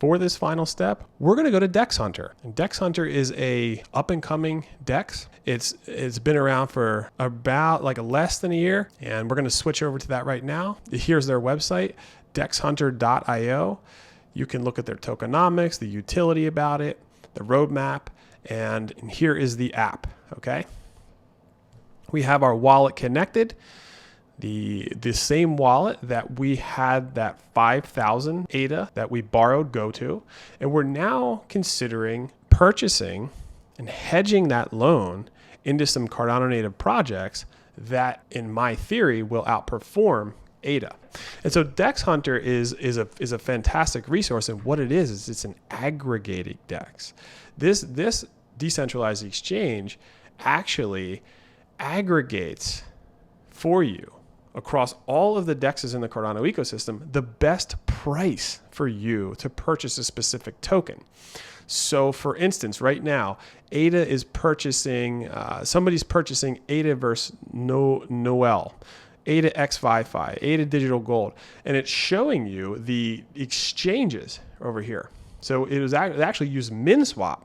For this final step, we're going to go to DexHunter. And DexHunter is a up and coming DEX. It's been around for about like less than a year, and we're going to switch over to that right now. Here's their website, DexHunter.io. You can look at their tokenomics, the utility about it, the roadmap, and here is the app, okay? We have our wallet connected. The same wallet that we had that 5,000 ADA that we borrowed go to, and we're now considering purchasing and hedging that loan into some Cardano native projects that, in my theory, will outperform ADA. And so DexHunter is a fantastic resource, and what it is it's an aggregating DEX. This decentralized exchange actually aggregates for you across all of the DEXs in the Cardano ecosystem the best price for you to purchase a specific token. So for instance, right now, ADA is purchasing, somebody's purchasing ADA versus Noel, ADA X Fi, ADA Digital Gold, and it's showing you the exchanges over here. So it actually used MinSwap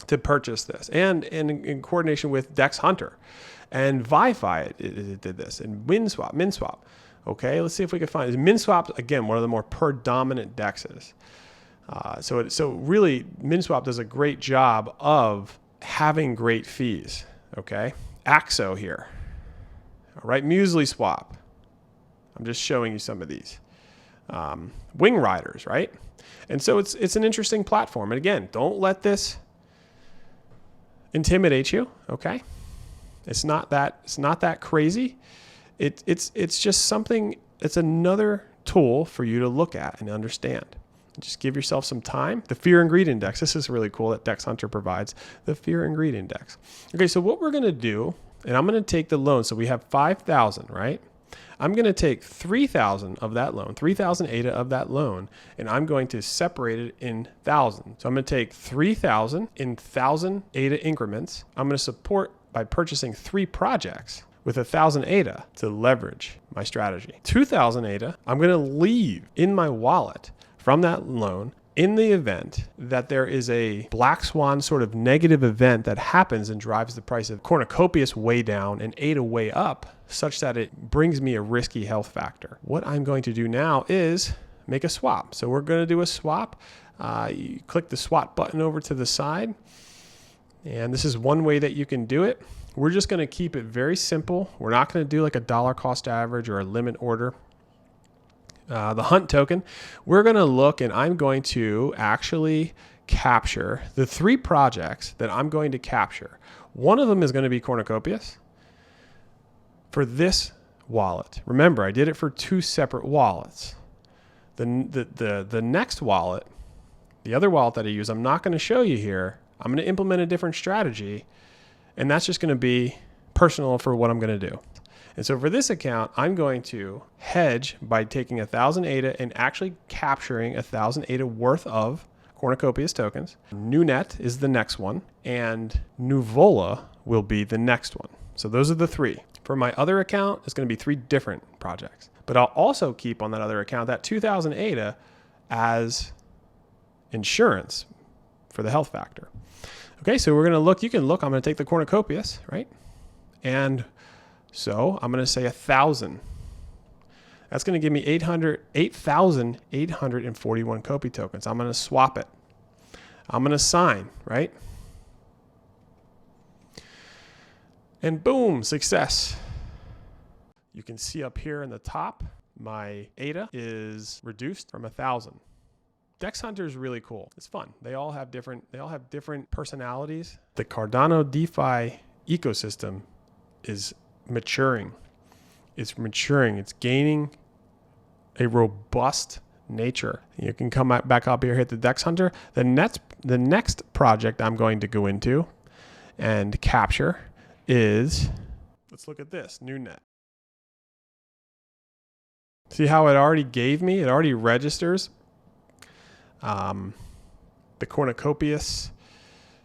to purchase this, and in coordination with DexHunter. And Wi-Fi it did this, and MinSwap. Okay, let's see if we can find it. MinSwap, again, one of the more predominant DEXs. So really, MinSwap does a great job of having great fees. Okay, Axo here. All right, Muesli Swap. I'm just showing you some of these. Wing Riders, right? And so it's an interesting platform. And again, don't let this intimidate you. Okay. It's not that crazy. It's just something. It's another tool for you to look at and understand. Just give yourself some time. The Fear and Greed Index. This is really cool that DexHunter provides the Fear and Greed Index. Okay, so what we're going to do, and I'm going to take the loan. So we have 5,000, right? I'm going to take 3,000 of that loan, 3,000 ADA of that loan, and I'm going to separate it in thousands. So I'm going to take 3,000 in 1,000 ADA increments. I'm going to support by purchasing 3 projects with 1,000 ADA to leverage my strategy. 2,000 ADA, I'm going to leave in my wallet from that loan in the event that there is a black swan sort of negative event that happens and drives the price of Cornucopias way down and ADA way up, such that it brings me a risky health factor. What I'm going to do now is make a swap. So we're going to do a swap. You click the swap button over to the side. And this is one way that you can do it. We're just going to keep it very simple. We're not going to do like a dollar cost average or a limit order. The Hunt token, we're going to look, and I'm going to actually capture the 3 projects that I'm going to capture. One of them is going to be Cornucopias for this wallet. Remember, I did it for 2 separate wallets. The next wallet, the other wallet that I use, I'm not going to show you here. I'm going to implement a different strategy, and that's just going to be personal for what I'm going to do. And so for this account, I'm going to hedge by taking 1,000 ADA and actually capturing 1,000 ADA worth of Cornucopias tokens. NuNet is the next one, and Nuvola will be the next one. So those are the 3. For my other account, it's going to be 3 different projects. But I'll also keep on that other account that 2,000 ADA as insurance for the health factor. Okay, so we're going to look. You can look. I'm going to take the Cornucopias, right? And so I'm going to say 1,000. That's going to give me 8,841 COPI tokens. I'm going to swap it. I'm going to sign, right? And boom, success. You can see up here in the top, my ADA is reduced from 1,000. DexHunter is really cool. It's fun. They all have different personalities. The Cardano DeFi ecosystem is maturing. It's maturing. It's gaining a robust nature. You can come back up here, hit the DexHunter. The next project I'm going to go into and capture is, let's look at this, NuNet. See how it already gave me? It already registers the Cornucopias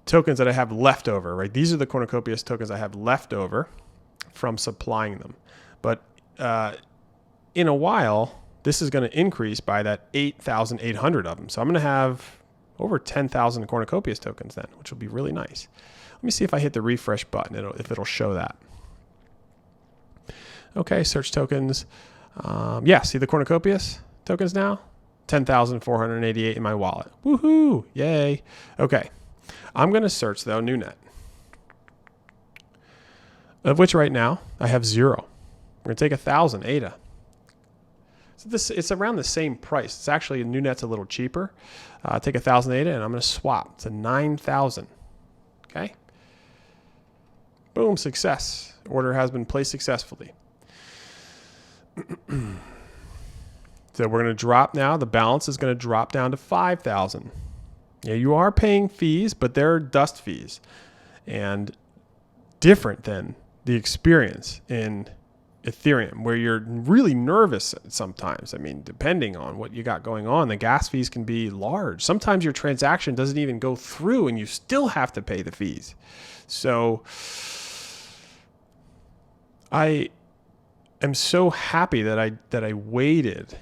tokens that I have left over, right? These are the Cornucopias tokens I have left over from supplying them. But in a while, this is going to increase by that 8,800 of them. So I'm going to have over 10,000 Cornucopias tokens then, which will be really nice. Let me see if I hit the refresh button, if it'll show that. Okay, search tokens. Yeah, see the Cornucopias tokens now? 10,488 in my wallet. Woohoo! Yay! Okay, I'm going to search though NuNet, of which right now I have 0. We're going to take 1,000 ADA. So it's around the same price. It's actually NuNet's a little cheaper. Take 1,000 ADA and I'm going to swap to 9,000. Okay. Boom! Success. Order has been placed successfully. So we're going to drop now. The balance is going to drop down to 5,000. Yeah, you are paying fees, but they're dust fees and different than the experience in Ethereum, where you're really nervous sometimes. I mean, depending on what you got going on, the gas fees can be large. Sometimes your transaction doesn't even go through and you still have to pay the fees. So I am so happy that I waited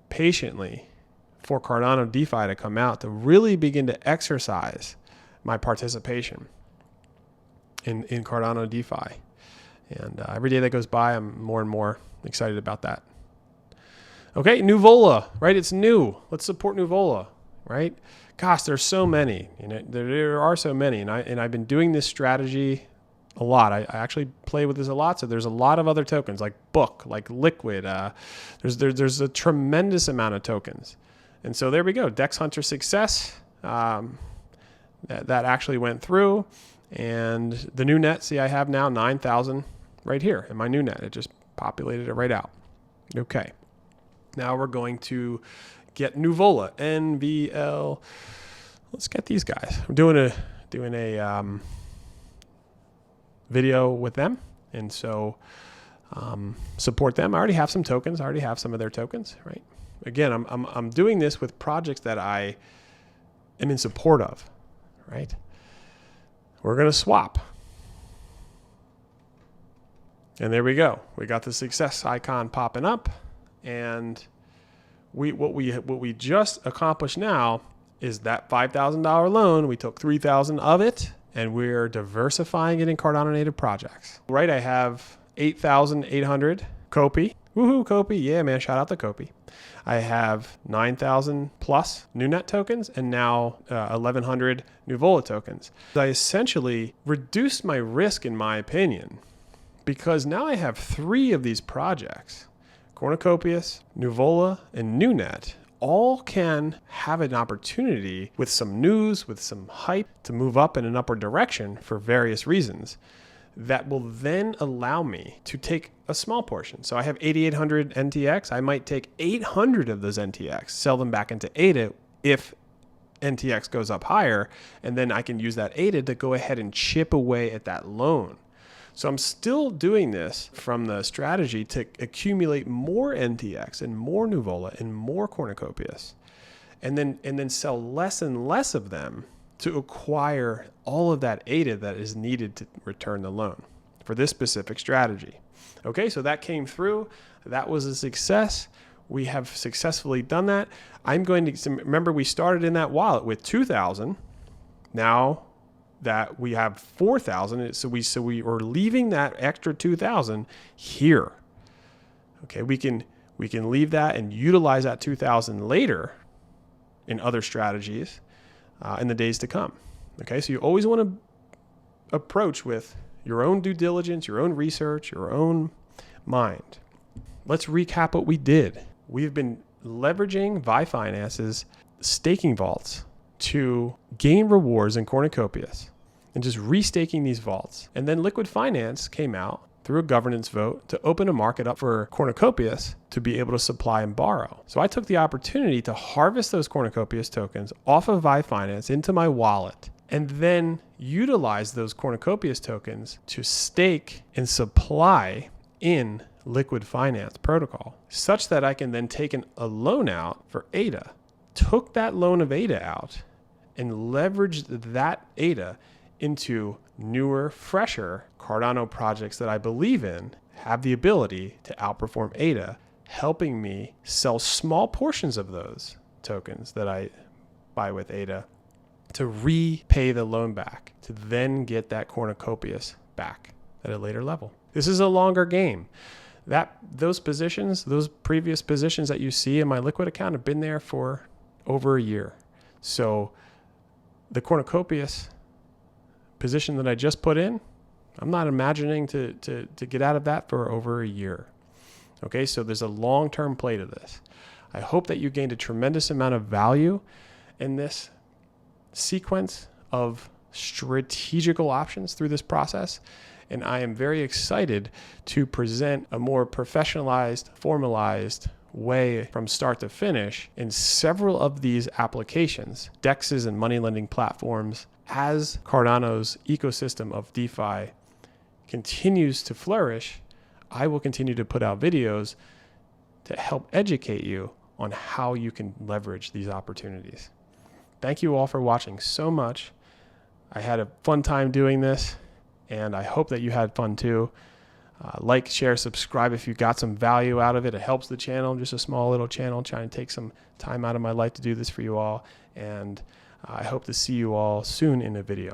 patiently for Cardano DeFi to come out to really begin to exercise my participation in Cardano DeFi. And every day that goes by, I'm more and more excited about that. Okay, Nuvola, right? It's new. Let's support Nuvola, right? Gosh, there's so many. You know, there are so many, and I've been doing this strategy a lot. I actually play with this a lot. So there's a lot of other tokens like Book, like Liqwid. There's a tremendous amount of tokens, and so there we go. DexHunter success. That actually went through, and the NuNet. See, I have now 9,000 right here in my NuNet. It just populated it right out. Okay, now we're going to get Nuvola, NVL. Let's get these guys. I'm doing a video with them, and so support them. I already have some tokens. I already have some of their tokens, right? Again, I'm doing this with projects that I am in support of, right? We're going to swap. And there we go. We got the success icon popping up, and what we just accomplished now is that $5,000 loan. We took 3,000 of it, and we're diversifying it in Cardano native projects. Right, I have 8,800 COPI. Woohoo, COPI. Yeah, man, shout out to COPI. I have 9,000 plus NuNet tokens and now 1,100 Nuvola tokens. I essentially reduced my risk, in my opinion, because now I have 3 of these projects, Cornucopias, Nuvola, and NuNet, all can have an opportunity with some news, with some hype to move up in an upward direction for various reasons that will then allow me to take a small portion. So I have 8,800 NTX. I might take 800 of those NTX, sell them back into ADA if NTX goes up higher, and then I can use that ADA to go ahead and chip away at that loan. So I'm still doing this from the strategy to accumulate more NTX and more Nuvola and more Cornucopias, and then sell less and less of them to acquire all of that ADA that is needed to return the loan for this specific strategy. Okay, so that came through. That was a success. We have successfully done that. I'm going to remember we started in that wallet with 2,000. Now that we have 4,000, so we are leaving that extra 2,000 here. Okay, we can leave that and utilize that 2,000 later in other strategies in the days to come. Okay, so you always want to approach with your own due diligence, your own research, your own mind. Let's recap what we did. We've been leveraging DeFi Finance's staking vaults to gain rewards in Cornucopias and just restaking these vaults. And then Liqwid Finance came out through a governance vote to open a market up for Cornucopias to be able to supply and borrow. So I took the opportunity to harvest those Cornucopias tokens off of DeFi Finance into my wallet and then utilize those Cornucopias tokens to stake and supply in Liqwid Finance protocol, such that I can then take a loan out for ADA, took that loan of ADA out and leveraged that ADA into newer, fresher Cardano projects that I believe in have the ability to outperform ADA, helping me sell small portions of those tokens that I buy with ADA to repay the loan back, to then get that cornucopias back at a later level. This is a longer game. Those previous positions that you see in my Liqwid account have been there for over a year. So the cornucopias position that I just put in, I'm not imagining to get out of that for over a year. Okay, so there's a long-term play to this. I hope that you gained a tremendous amount of value in this sequence of strategical options through this process. And I am very excited to present a more professionalized, formalized way from start to finish in several of these applications, DEXs and money lending platforms. As Cardano's ecosystem of DeFi continues to flourish, I will continue to put out videos to help educate you on how you can leverage these opportunities. Thank you all for watching so much. I had a fun time doing this, and I hope that you had fun too. Like, share, subscribe if you got some value out of it. It helps the channel. I'm just a small little channel trying to take some time out of my life to do this for you all. And I hope to see you all soon in a video.